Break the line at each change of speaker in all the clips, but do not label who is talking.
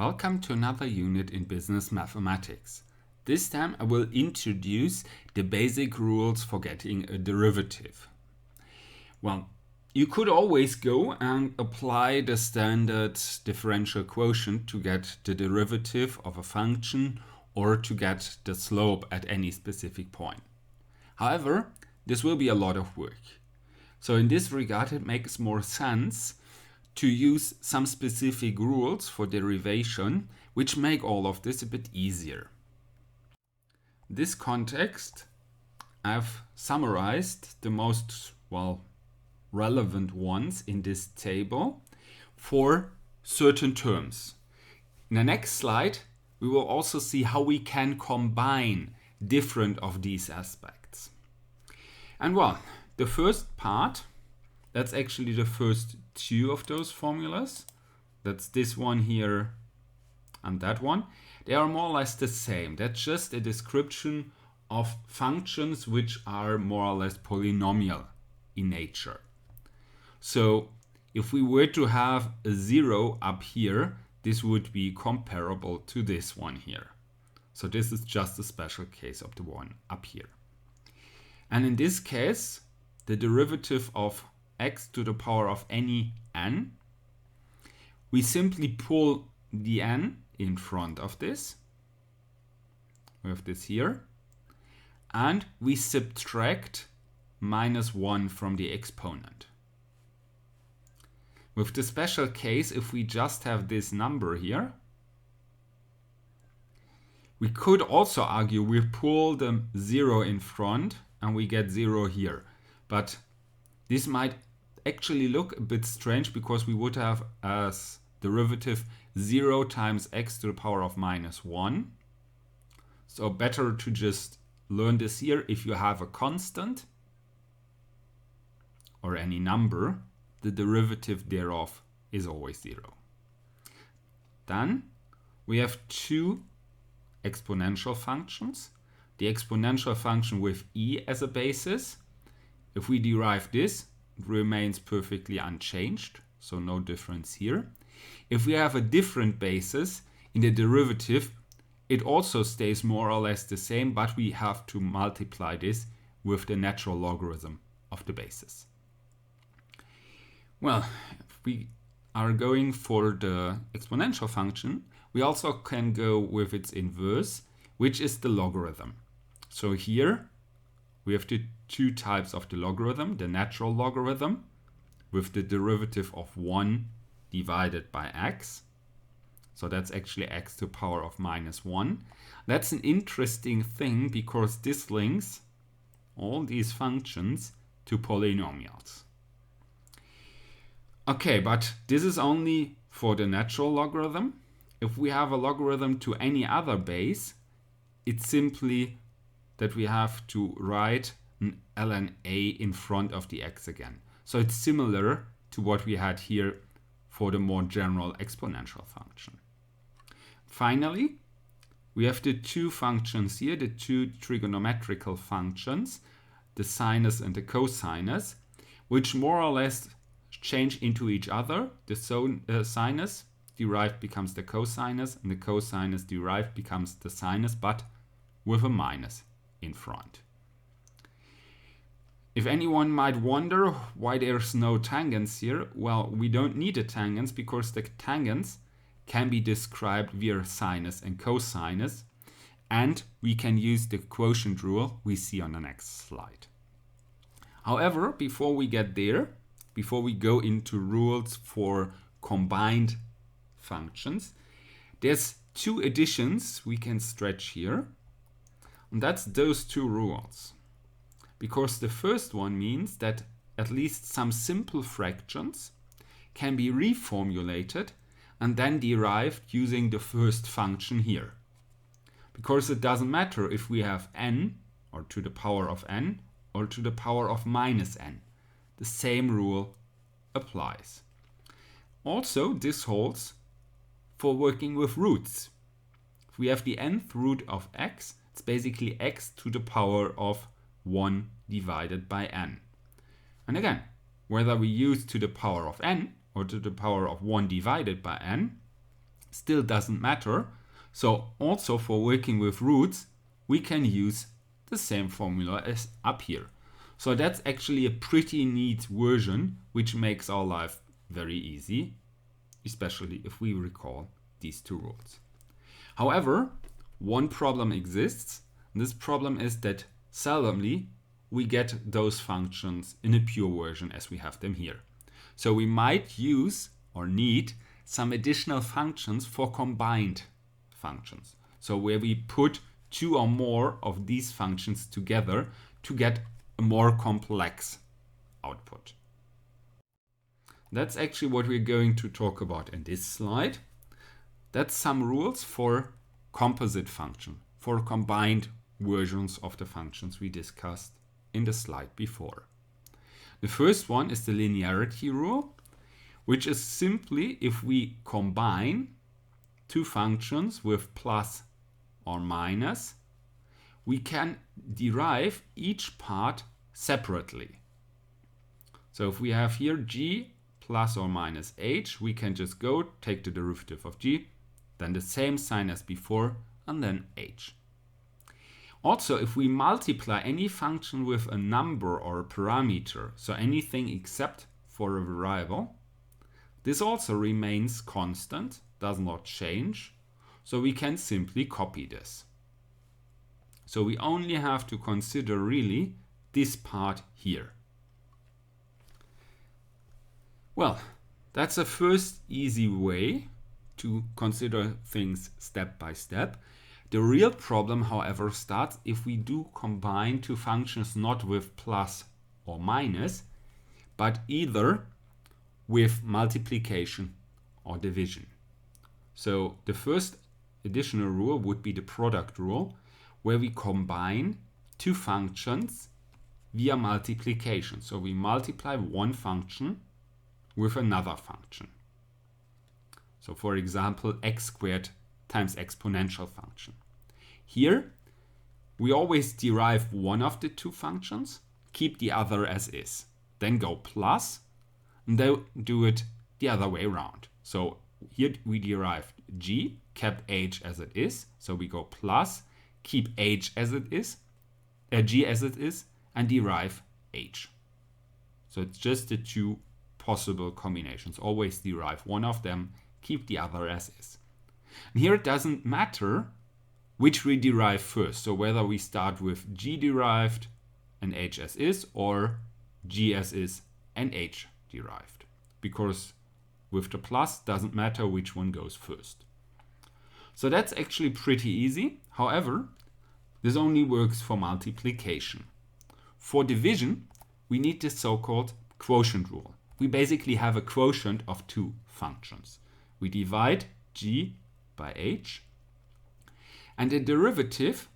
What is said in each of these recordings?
Welcome to another unit in business mathematics. This time I will introduce the basic rules for getting a derivative. Well, you could always go and apply the standard differential quotient to get the derivative of a function or to get the slope at any specific point. However, this will be a lot of work. So in this regard, it makes more sense to use some specific rules for derivation, which make all of this a bit easier. This context, I've summarized the most, relevant ones in this table for certain terms. In the next slide, we will also see how we can combine different of these aspects. And the first part, that's actually the first two of those formulas. That's this one here and that one. They are more or less the same. That's just a description of functions which are more or less polynomial in nature. So if we were to have a 0 up here, this would be comparable to this one here. So this is just a special case of the one up here. And in this case, the derivative of x to the power of any n, we simply pull the n in front of this. We have this here. And we subtract -1 from the exponent. With the special case, if we just have this number here, we could also argue we pull the 0 in front and we get 0 here. But this might actually look a bit strange because we would have as derivative 0 times x to the power of -1. So better to just learn this here. If you have a constant or any number, the derivative thereof is always 0. Then we have two exponential functions. The exponential function with e as a basis. If we derive this, it remains perfectly unchanged, so no difference here. If we have a different basis in the derivative, it also stays more or less the same, but we have to multiply this with the natural logarithm of the basis. Well, if we are going for the exponential function, we also can go with its inverse, which is the logarithm. So here we have the two types of the logarithm, the natural logarithm with the derivative of 1 divided by x. So that's actually x to the power of -1. That's an interesting thing because this links all these functions to polynomials. Okay, but this is only for the natural logarithm. If we have a logarithm to any other base, it's simply that we have to write an ln a in front of the x again. So it's similar to what we had here for the more general exponential function. Finally, we have the two functions here, the two trigonometrical functions, the sinus and the cosinus, which more or less change into each other. The sinus derived becomes the cosinus, and the cosinus derived becomes the sinus, but with a minus in front. If anyone might wonder why there's no tangents here, well, we don't need a tangents because the tangents can be described via sinus and cosinus, and we can use the quotient rule we see on the next slide. However, before we get there, before we go into rules for combined functions, there's two additions we can stretch here, and that's those two rules. Because the first one means that at least some simple fractions can be reformulated and then derived using the first function here. Because it doesn't matter if we have n, or to the power of n, or to the power of -n. The same rule applies. Also, this holds for working with roots. If we have the nth root of x, it's basically x to the power of 1 divided by n. And again, whether we use to the power of n or to the power of 1 divided by n, still doesn't matter. So also for working with roots, we can use the same formula as up here. So that's actually a pretty neat version, which makes our life very easy, especially if we recall these two rules. However, one problem exists. This problem is that seldomly we get those functions in a pure version as we have them here. So we might use or need some additional functions for combined functions. So where we put two or more of these functions together to get a more complex output. That's actually what we're going to talk about in this slide. That's some rules for composite function, for combined versions of the functions we discussed in the slide before. The first one is the linearity rule, which is simply if we combine two functions with plus or minus, we can derive each part separately. So if we have here g plus or minus h, we can just go take the derivative of g, then the same sign as before, and then h. Also, if we multiply any function with a number or a parameter, so anything except for a variable, this also remains constant, does not change, so we can simply copy this. So we only have to consider really this part here. Well, that's a first easy way to consider things step by step. The real problem, however, starts if we do combine two functions not with plus or minus, but either with multiplication or division. So the first additional rule would be the product rule, where we combine two functions via multiplication. So we multiply one function with another function. So for example, x squared times exponential function. Here, we always derive one of the two functions, keep the other as is, then go plus, and then do it the other way around. So here we derived g, kept h as it is, so we go plus, keep h as it is, g as it is, and derive h. So it's just the two possible combinations. Always derive one of them, keep the other as is. And here it doesn't matter which we derive first. So whether we start with g derived and h as is, or g as is and h derived. Because with the plus, doesn't matter which one goes first. So that's actually pretty easy. However, this only works for multiplication. For division, we need the so-called quotient rule. We basically have a quotient of two functions. We divide g by h. And the derivative,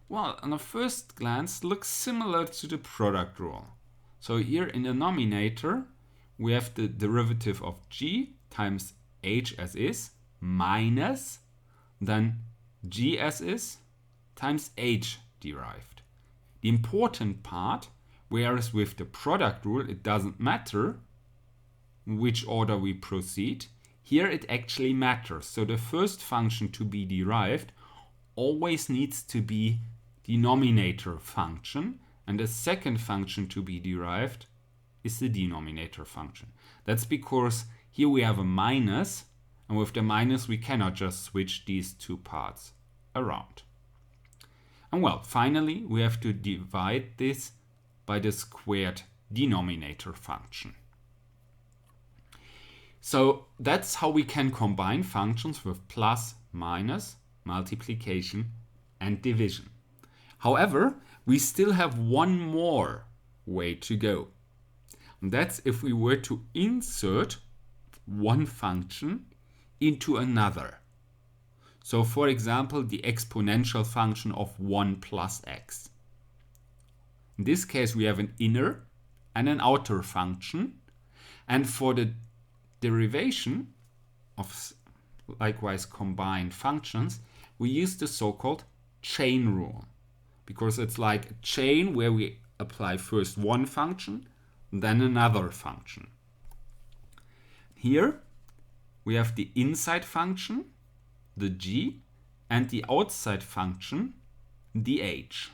well, on a first glance, looks similar to the product rule. So here in the denominator, we have the derivative of g times h as is minus then g as is times h derived. The important part, whereas with the product rule it doesn't matter which order we proceed, here it actually matters. So the first function to be derived always needs to be denominator function, and the second function to be derived is the denominator function. That's because here we have a minus, and with the minus we cannot just switch these two parts around. And well, finally we have to divide this by the squared denominator function. So that's how we can combine functions with plus, minus, multiplication and division. However, we still have one more way to go. And that's if we were to insert one function into another. So for example, the exponential function of 1 plus x. In this case, we have an inner and an outer function. And for the derivation of likewise combined functions, we use the so-called chain rule. Because it's like a chain where we apply first one function, then another function. Here we have the inside function, the g, and the outside function, the h.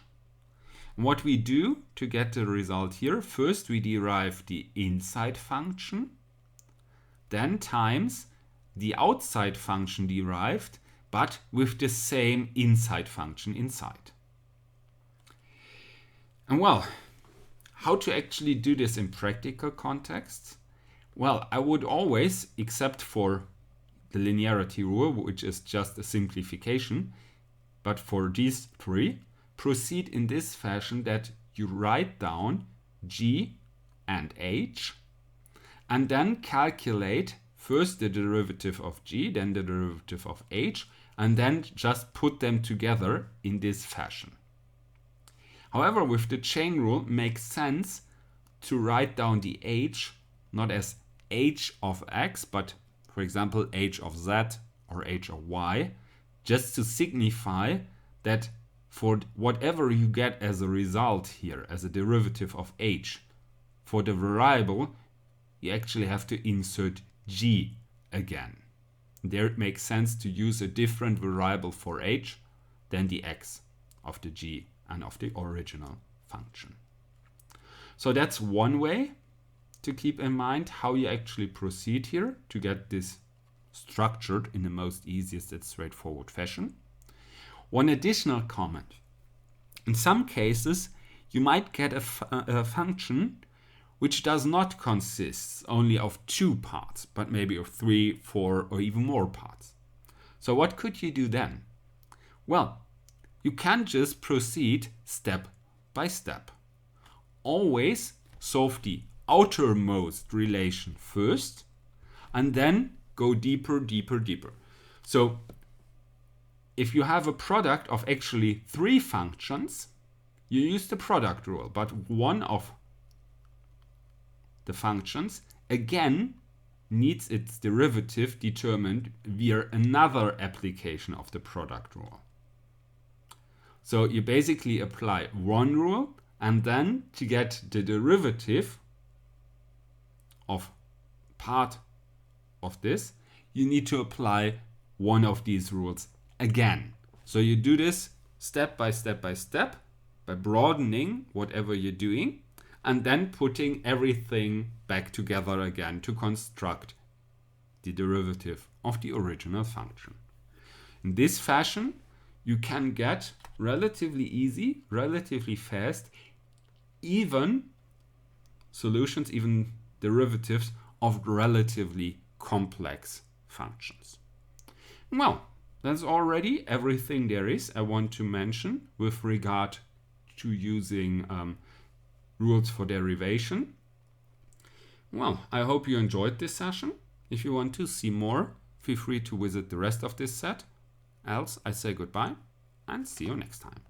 What we do to get the result here, first we derive the inside function, then times the outside function derived, but with the same inside function inside. And well, how to actually do this in practical contexts? Well, I would always, except for the linearity rule, which is just a simplification, but for these three, proceed in this fashion that you write down g and h, and then calculate first the derivative of g, then the derivative of h, and then just put them together in this fashion. However, with the chain rule, makes sense to write down the h not as h of x, but for example h of z or h of y, just to signify that for whatever you get as a result here, as a derivative of h, for the variable, you actually have to insert g again. There it makes sense to use a different variable for h than the x of the g and of the original function. So that's one way to keep in mind how you actually proceed here to get this structured in the most easiest and straightforward fashion. One additional comment. In some cases, you might get a function which does not consist only of two parts, but maybe of 3, 4, or even more parts. So what could you do then? Well, you can just proceed step by step. Always solve the outermost relation first, and then go deeper, deeper, deeper. So if you have a product of actually 3 functions, you use the product rule, but one of the functions again needs its derivative determined via another application of the product rule. So you basically apply one rule, and then to get the derivative of part of this, you need to apply one of these rules again. So you do this step by step by step by broadening whatever you're doing and then putting everything back together again to construct the derivative of the original function. In this fashion, you can get relatively easy, relatively fast, even solutions, even derivatives of relatively complex functions. Well, that's already everything there is I want to mention with regard to using rules for derivation. Well, I hope you enjoyed this session. If you want to see more, feel free to visit the rest of this set. Else, I say goodbye and see you next time.